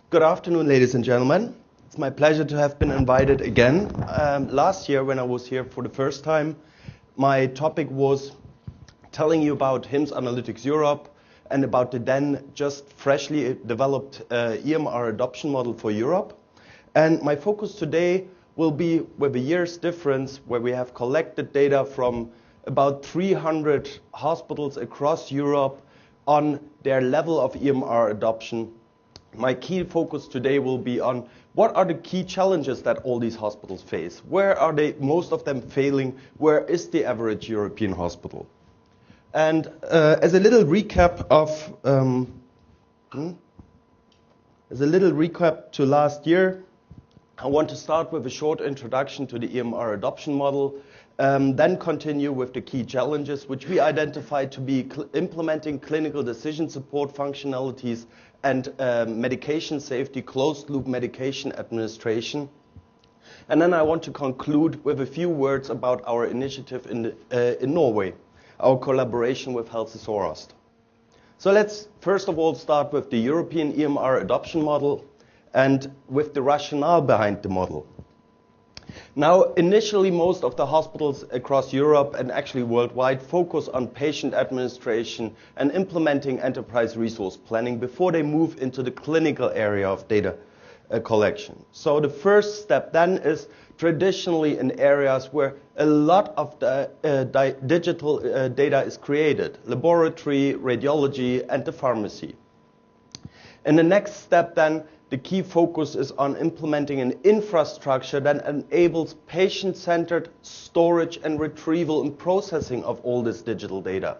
Good afternoon, ladies and gentlemen. It's my pleasure to have been invited again. Last year, when I was here for the first time, my topic was telling you about Himss Analytics Europe and about the then just freshly developed EMR adoption model for Europe. And my focus today will be with a year's difference, where we have collected data from about 300 hospitals across Europe on their level of EMR adoption. My key focus today will be on what are the key challenges that all these hospitals face? Where are they, most of them, failing? Where is the average European hospital? And as a little recap to last year, I want to start with a short introduction to the EMR adoption model, then continue with the key challenges, which we identified to be implementing clinical decision support functionalities and medication safety, closed-loop medication administration. And then I want to conclude with a few words about our initiative in Norway, our collaboration with Healthworld. So let's first of all start with the European EMR adoption model and with the rationale behind the model. Now, initially, most of the hospitals across Europe and actually worldwide focus on patient administration and implementing enterprise resource planning before they move into the clinical area of data collection. So the first step then is traditionally in areas where a lot of the digital data is created: laboratory, radiology, and the pharmacy. In the next step then, the key focus is on implementing an infrastructure that enables patient-centered storage and retrieval and processing of all this digital data.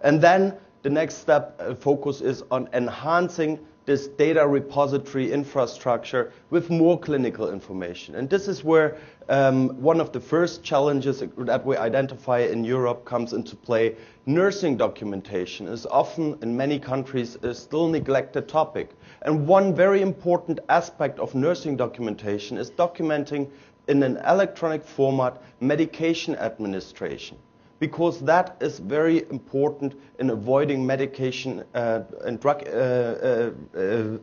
And then the next step focus is on enhancing this data repository infrastructure with more clinical information. And this is where one of the first challenges that we identify in Europe comes into play. Nursing documentation is often, in many countries, a still neglected topic. And one very important aspect of nursing documentation is documenting in an electronic format medication administration, because that is very important in avoiding medication and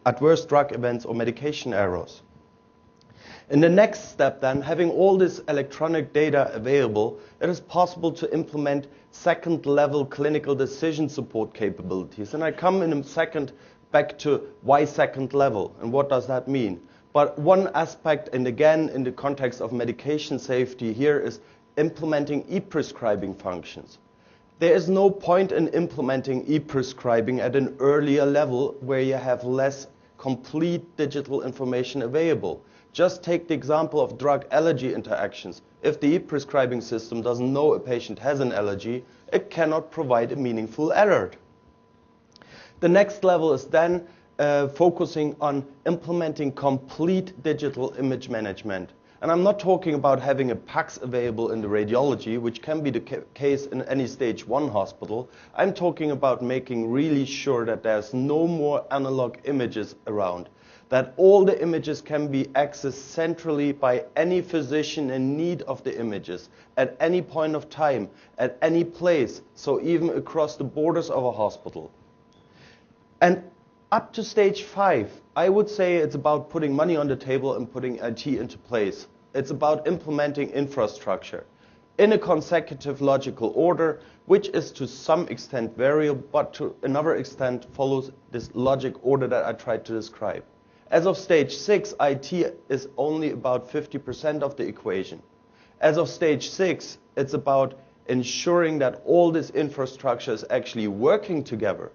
adverse drug events or medication errors. In the next step then, having all this electronic data available, it is possible to implement second-level clinical decision support capabilities. And I come in a second back to why second level and what does that mean. But one aspect, and again in the context of medication safety here, is implementing e-prescribing functions. There is no point in implementing e-prescribing at an earlier level where you have less complete digital information available. Just take the example of drug allergy interactions. If the e-prescribing system doesn't know a patient has an allergy, it cannot provide a meaningful alert. The next level is then focusing on implementing complete digital image management. And I'm not talking about having a PACS available in the radiology, which can be the case in any stage 1 hospital. I'm talking about making really sure that there's no more analog images around, that all the images can be accessed centrally by any physician in need of the images at any point of time, at any place, so even across the borders of a hospital. And up to stage 5, I would say it's about putting money on the table and putting IT into place. It's about implementing infrastructure in a consecutive logical order, which is to some extent variable, but to another extent follows this logic order that I tried to describe. As of stage 6, IT is only about 50% of the equation. As of stage 6, it's about ensuring that all this infrastructure is actually working together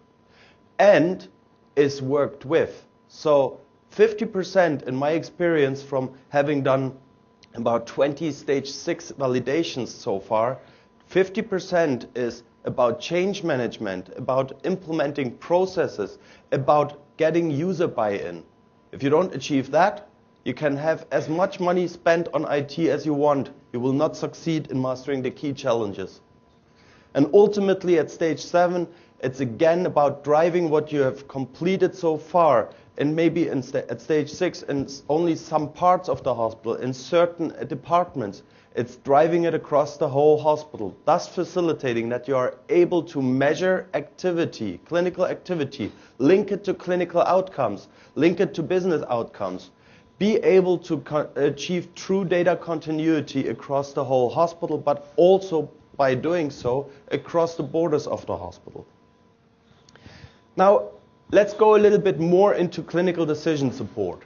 and is worked with. So 50%, in my experience from having done about 20 stage 6 validations so far, 50% is about change management, about implementing processes, about getting user buy-in. If you don't achieve that, you can have as much money spent on IT as you want. You will not succeed in mastering the key challenges. And ultimately at stage 7, it's again about driving what you have completed so far, and maybe at stage 6 in only some parts of the hospital, in certain departments. It's driving it across the whole hospital, thus facilitating that you are able to measure activity, clinical activity, link it to clinical outcomes, link it to business outcomes, be able to achieve true data continuity across the whole hospital, but also by doing so across the borders of the hospital. Now, let's go a little bit more into clinical decision support.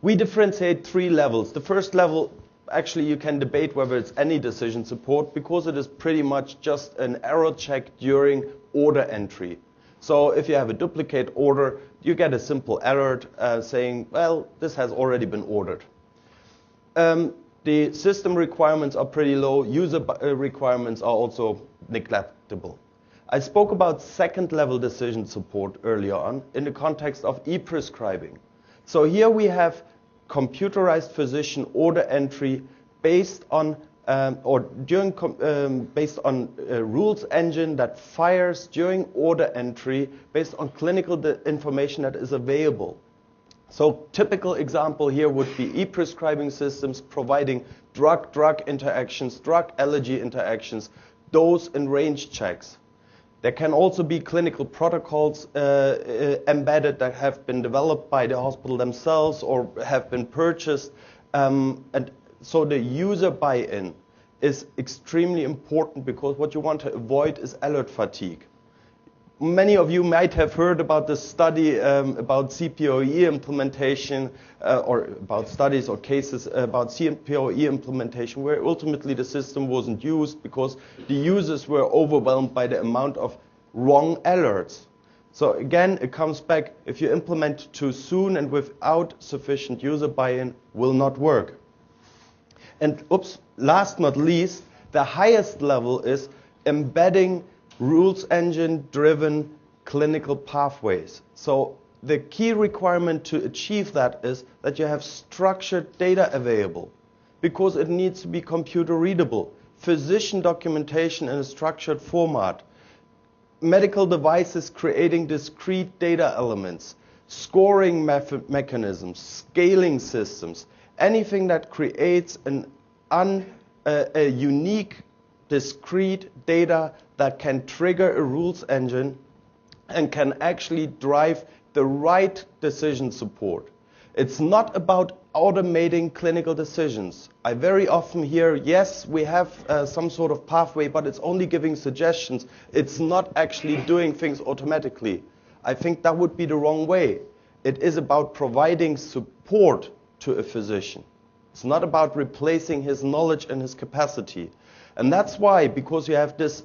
We differentiate 3 levels. The first level, actually you can debate whether it's any decision support because it is pretty much just an error check during order entry. So if you have a duplicate order, you get a simple alert saying, well, this has already been ordered. The system requirements are pretty low. User requirements are also neglectable. I spoke about second level decision support earlier on in the context of e-prescribing. So here we have computerized physician order entry based on based on a rules engine that fires during order entry based on clinical information that is available. So typical example here would be e-prescribing systems providing drug-drug interactions, drug allergy interactions, dose and range checks. There can also be clinical protocols embedded that have been developed by the hospital themselves or have been purchased. And so the user buy-in is extremely important because what you want to avoid is alert fatigue. Many of you might have heard about this study about CPOE implementation or about studies or cases about CPOE implementation where ultimately the system wasn't used because the users were overwhelmed by the amount of wrong alerts. So again, it comes back, if you implement too soon and without sufficient user buy-in, will not work. And last not least, the highest level is embedding rules engine driven clinical pathways. So the key requirement to achieve that is that you have structured data available because it needs to be computer readable, physician documentation in a structured format, medical devices creating discrete data elements, scoring mechanisms, scaling systems, anything that creates a unique discrete data that can trigger a rules engine and can actually drive the right decision support. It's not about automating clinical decisions. I very often hear, yes, we have some sort of pathway, but it's only giving suggestions. It's not actually doing things automatically. I think that would be the wrong way. It is about providing support to a physician. It's not about replacing his knowledge and his capacity. And that's why, because you have this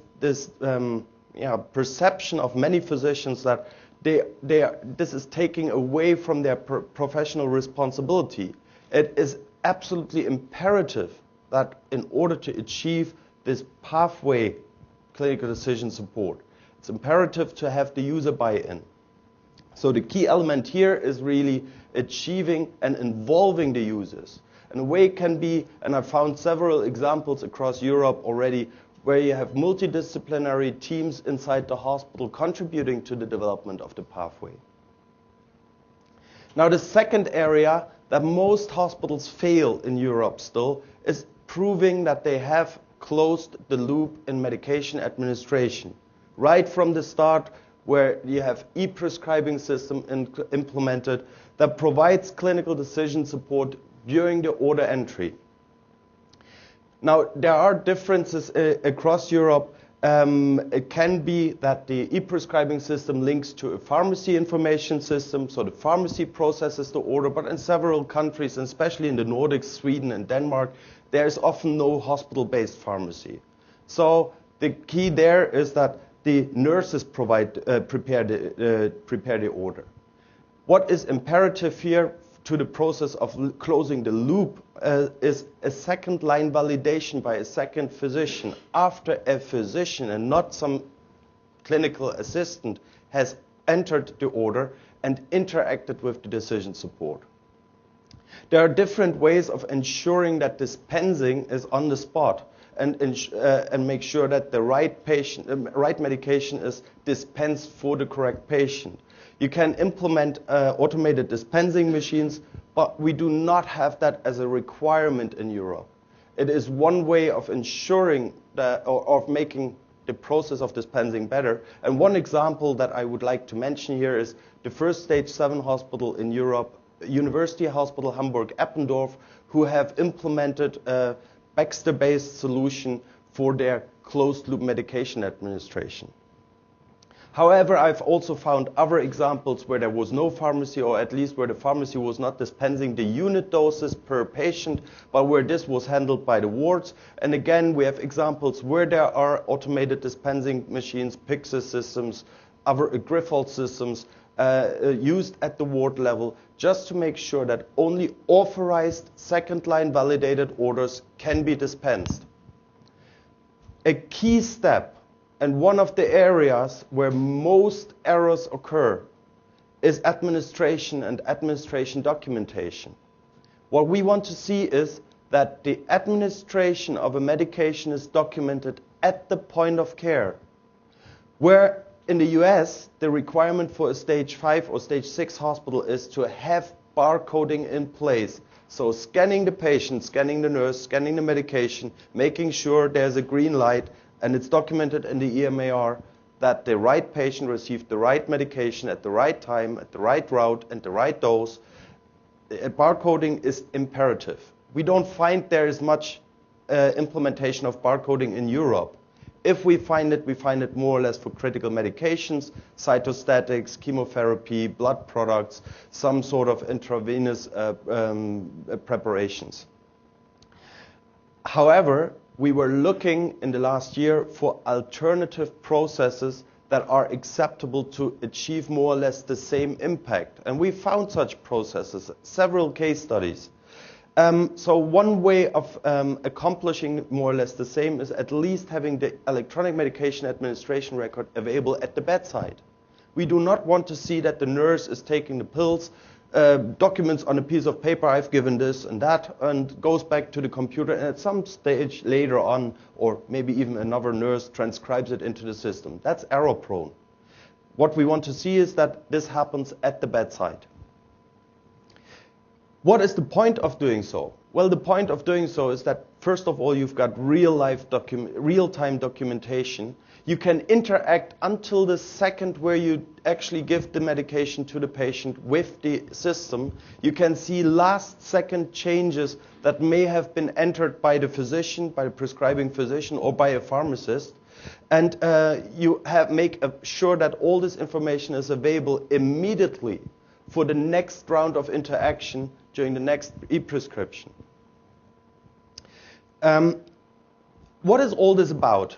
perception of many physicians that this is taking away from their professional responsibility. It is absolutely imperative that in order to achieve this pathway clinical decision support, it's imperative to have the user buy-in. So the key element here is really achieving and involving the users. And a way can be, and I've found several examples across Europe already, where you have multidisciplinary teams inside the hospital contributing to the development of the pathway. Now the second area that most hospitals fail in Europe still is proving that they have closed the loop in medication administration. Right from the start, where you have e-prescribing system implemented that provides clinical decision support during the order entry. Now, there are differences across Europe. It can be that the e-prescribing system links to a pharmacy information system, so the pharmacy processes the order, but in several countries, and especially in the Nordics, Sweden and Denmark, there is often no hospital-based pharmacy. So the key there is that the nurses prepare the order. What is imperative here to the process of closing the loop is a second line validation by a second physician after a physician and not some clinical assistant has entered the order and interacted with the decision support. There are different ways of ensuring that dispensing is on the spot and make sure that the right medication is dispensed for the correct patient. You can implement automated dispensing machines, but we do not have that as a requirement in Europe. It is one way of ensuring that, or of making the process of dispensing better. And one example that I would like to mention here is the first stage 7 hospital in Europe, University Hospital Hamburg-Eppendorf, who have implemented a Baxter-based solution for their closed-loop medication administration. However, I've also found other examples where there was no pharmacy, or at least where the pharmacy was not dispensing the unit doses per patient, but where this was handled by the wards. And again, we have examples where there are automated dispensing machines, Pyxis systems, other Grifols systems used at the ward level, just to make sure that only authorized second-line validated orders can be dispensed. A key step, and one of the areas where most errors occur, is administration and administration documentation. What we want to see is that the administration of a medication is documented at the point of care, where in the US, the requirement for a stage 5 or stage 6 hospital is to have barcoding in place. So scanning the patient, scanning the nurse, scanning the medication, making sure there's a green light, and it's documented in the EMAR that the right patient received the right medication at the right time, at the right route, and the right dose. Barcoding is imperative. We don't find there is much implementation of barcoding in Europe. If we find it more or less for critical medications, cytostatics, chemotherapy, blood products, some sort of intravenous preparations. However, we were looking in the last year for alternative processes that are acceptable to achieve more or less the same impact. And we found such processes, several case studies. So one way of accomplishing more or less the same is at least having the electronic medication administration record available at the bedside. We do not want to see that the nurse is taking the pills, documents on a piece of paper, I've given this and that, and goes back to the computer, and at some stage later on, or maybe even another nurse transcribes it into the system. That's error prone. What we want to see is that this happens at the bedside. What is the point of doing so? Well, the point of doing so is that, first of all, you've got real-time documentation. You can interact until the second where you actually give the medication to the patient with the system. You can see last-second changes that may have been entered by the physician, by the prescribing physician, or by a pharmacist. And you make sure that all this information is available immediately for the next round of interaction during the next e-prescription. What is all this about?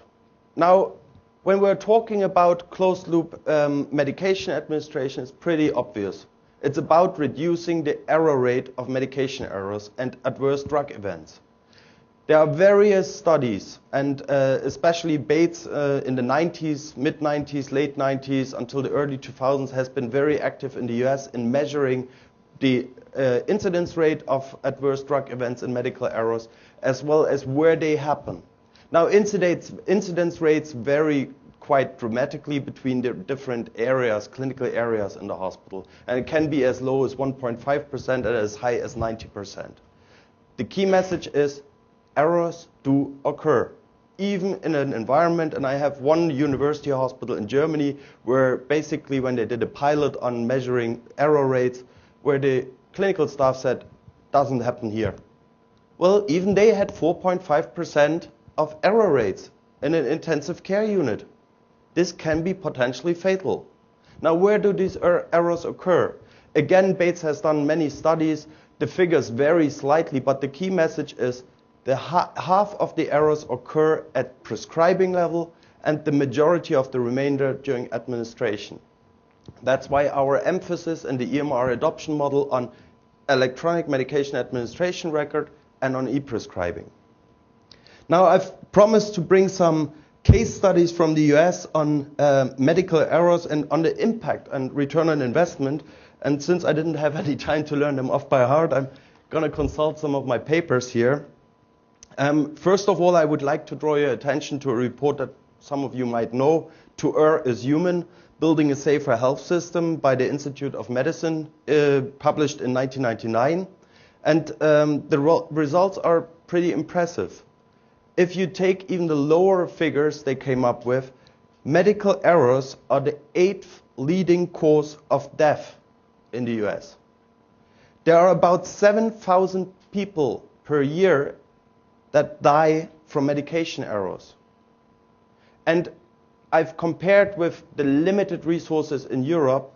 Now, when we're talking about closed-loop medication administration, it's pretty obvious. It's about reducing the error rate of medication errors and adverse drug events. There are various studies, and especially Bates in the 90s, mid-90s, late 90s, until the early 2000s has been very active in the US in measuring the incidence rate of adverse drug events and medical errors, as well as where they happen. Now, incidence rates vary quite dramatically between the different areas, clinical areas in the hospital, and it can be as low as 1.5% and as high as 90%. The key message is errors do occur, even in an environment, and I have one university hospital in Germany where basically when they did a pilot on measuring error rates, where the clinical staff said, doesn't happen here. Well, even they had 4.5% of error rates in an intensive care unit. This can be potentially fatal. Now, where do these errors occur? Again, Bates has done many studies. The figures vary slightly, but the key message is half of the errors occur at prescribing level and the majority of the remainder during administration. That's why our emphasis in the EMR adoption model on electronic medication administration record and on e-prescribing. Now, I've promised to bring some case studies from the US on medical errors and on the impact and return on investment. And since I didn't have any time to learn them off by heart, I'm going to consult some of my papers here. First of all, I would like to draw your attention to a report that some of you might know, To Err is Human, Building a Safer Health System by the Institute of Medicine, published in 1999. And the results are pretty impressive. If you take even the lower figures they came up with, medical errors are the 8th leading cause of death in the US. There are about 7,000 people per year that die from medication errors. And I've compared with the limited resources in Europe,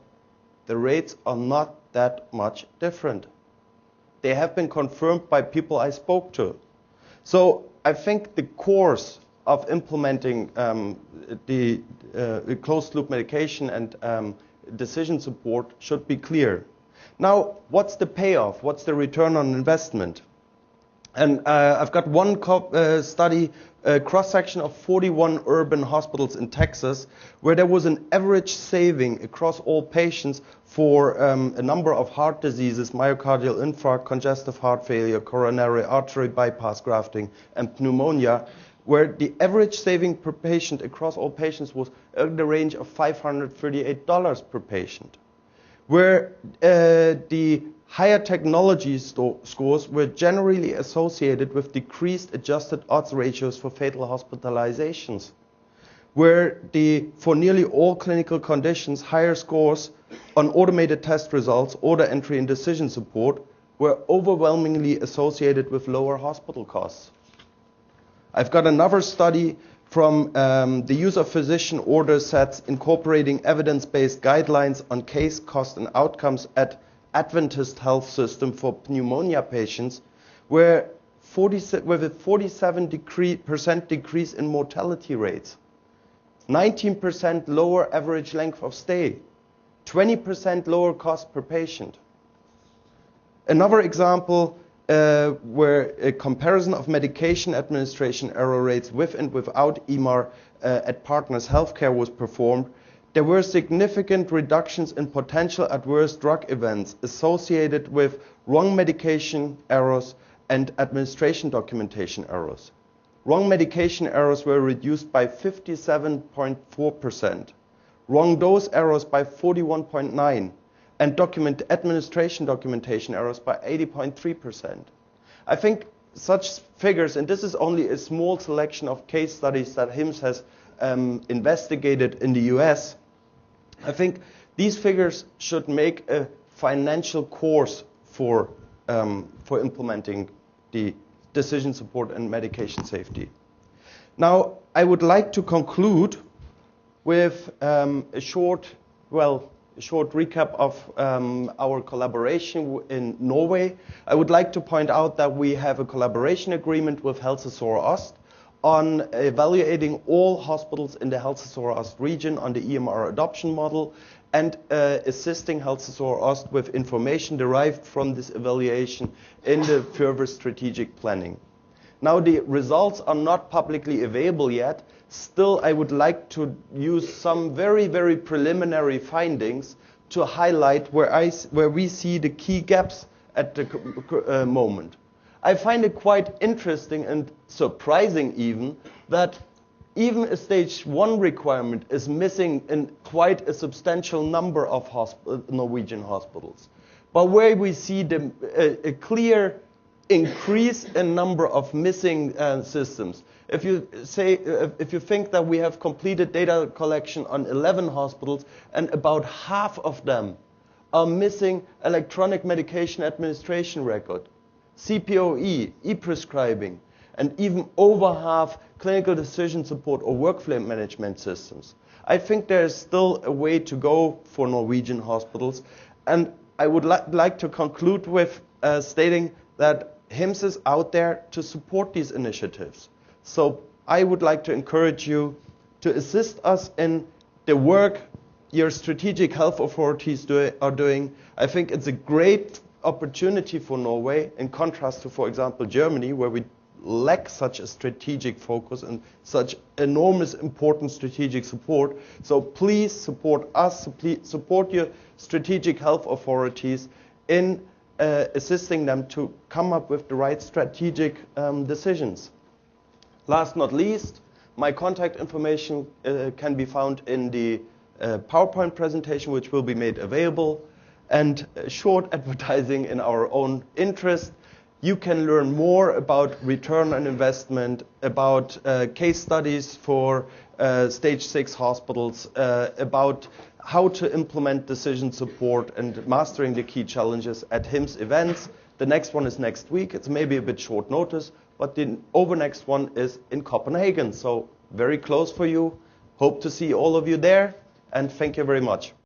the rates are not that much different. They have been confirmed by people I spoke to. So I think the course of implementing the closed-loop medication and decision support should be clear. Now, what's the payoff? What's the return on investment? And I've got one study, a cross-section of 41 urban hospitals in Texas, where there was an average saving across all patients for a number of heart diseases, myocardial infarct, congestive heart failure, coronary artery bypass grafting, and pneumonia, where the average saving per patient across all patients was in the range of $538 per patient. Where the higher technology scores were generally associated with decreased adjusted odds ratios for fatal hospitalizations, where for nearly all clinical conditions, higher scores on automated test results, order entry, and decision support were overwhelmingly associated with lower hospital costs. I've got another study from the use of physician order sets incorporating evidence-based guidelines on case, cost, and outcomes at Adventist Health System for pneumonia patients, with a 47% decrease in mortality rates, 19% lower average length of stay, 20% lower cost per patient. Another example where a comparison of medication administration error rates with and without EMR at Partners Healthcare was performed, there were significant reductions in potential adverse drug events associated with wrong medication errors and administration documentation errors. Wrong medication errors were reduced by 57.4%, wrong dose errors by 41.9%, and administration documentation errors by 80.3%. I think such figures, and this is only a small selection of case studies that Himss has investigated in the US, I think these figures should make a financial course for implementing the decision support and medication safety. Now, I would like to conclude with a short recap of our collaboration in Norway. I would like to point out that we have a collaboration agreement with Helse Ost on evaluating all hospitals in the Helse Ost region on the EMR adoption model and assisting Helse Ost with information derived from this evaluation in the further strategic planning. Now, the results are not publicly available yet. Still, I would like to use some very, very preliminary findings to highlight where we see the key gaps at the moment. I find it quite interesting and surprising even that even a stage 1 requirement is missing in quite a substantial number of Norwegian hospitals. But where we see a clear increase in number of missing systems. If you think that we have completed data collection on 11 hospitals and about half of them are missing electronic medication administration record, CPOE, e-prescribing, and even over half clinical decision support or workflow management systems. I think there is still a way to go for Norwegian hospitals, and I would like to conclude with stating that Himss is out there to support these initiatives. So I would like to encourage you to assist us in the work your strategic health authorities are doing. I think it's a great opportunity for Norway, in contrast to, for example, Germany, where we lack such a strategic focus and such enormous important strategic support. So please support us, support your strategic health authorities in assisting them to come up with the right strategic decisions. Last not least, my contact information can be found in the PowerPoint presentation, which will be made available. And short advertising in our own interest. You can learn more about return on investment, about case studies for stage 6 hospitals, about how to implement decision support and mastering the key challenges at Himss events. The next one is next week. It's maybe a bit short notice, but the next one is in Copenhagen. So very close for you. Hope to see all of you there, and thank you very much.